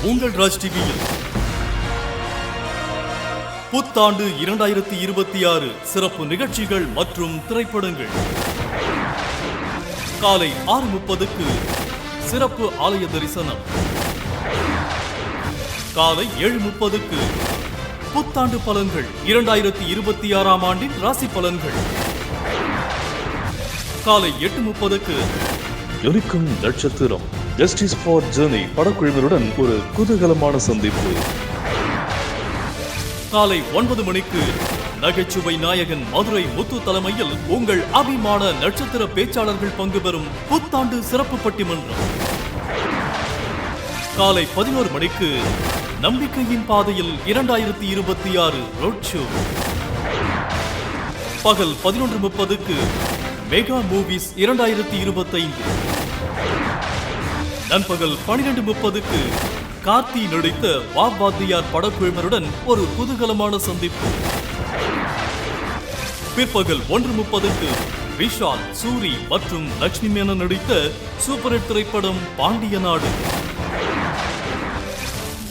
உங்கள் ராஜ் டிவியில் புத்தாண்டு 2026 சிறப்பு நிகழ்ச்சிகள் மற்றும் திரைப்படங்கள். காலை 6:30க்கு சிறப்பு ஆலய தரிசனம். காலை 7:30க்கு புத்தாண்டு பலன்கள் 2026ஆம் ஆண்டின் ராசி பலன்கள். காலை 8:30க்கு யுனிக்கும் நட்சத்திரம் ஜஸ்டிஸ் ஃபார் ஜர்னி படக்குழுவினருடன் ஒரு குதூகலமான சந்திப்பு. காலை 9 மணிக்கு நகைச்சுவை நாயகன் மதுரை முத்து தலைமையில் உங்கள் அபிமான நட்சத்திர பேச்சாளர்கள் பங்கு பெறும் புத்தாண்டு சிறப்பு பட்டிமன்றம். காலை 11 மணிக்கு நம்பிக்கையின் பாதையில் 2026 ரோட் ஷோ. பகல் 11:30க்கு மெகா மூவிஸ் 2025. நண்பகல் 12:30க்கு கார்த்தி நடித்த வாத்தியார் படக்குழுவினருடன் ஒரு குதூகலமான சந்திப்பு. பிற்பகல் 1:30க்கு விஷால், சூரி மற்றும் லட்சுமி மேனன் நடித்த சூப்பர் ஹிட் திரைப்படம் பாண்டிய நாடு.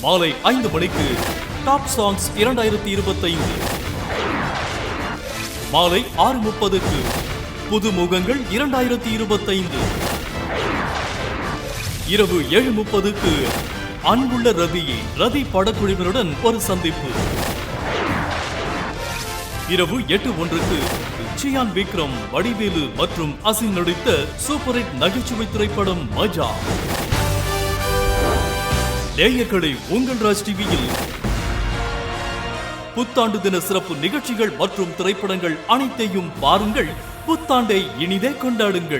மாலை 5 மணிக்கு டாப் சாங்ஸ் 2025. மாலை 6:30க்கு புது முகங்கள் 2025. இரவு 7:30க்கு அன்புள்ள ரதி படக்குழுவினருடன் ஒரு சந்திப்பு. இரவு 8:01க்கு சியான் விக்ரம், வடிவேலு மற்றும் அசின் நடித்த சூப்பர் ஹிட் நகைச்சுவை திரைப்படம் மஜா. நேயர்களே, உங்கள் ராஜ் டிவியில் புத்தாண்டு தின சிறப்பு நிகழ்ச்சிகள் மற்றும் திரைப்படங்கள் அனைத்தையும் பாருங்கள். புத்தாண்டை இனிதே கொண்டாடுங்கள்.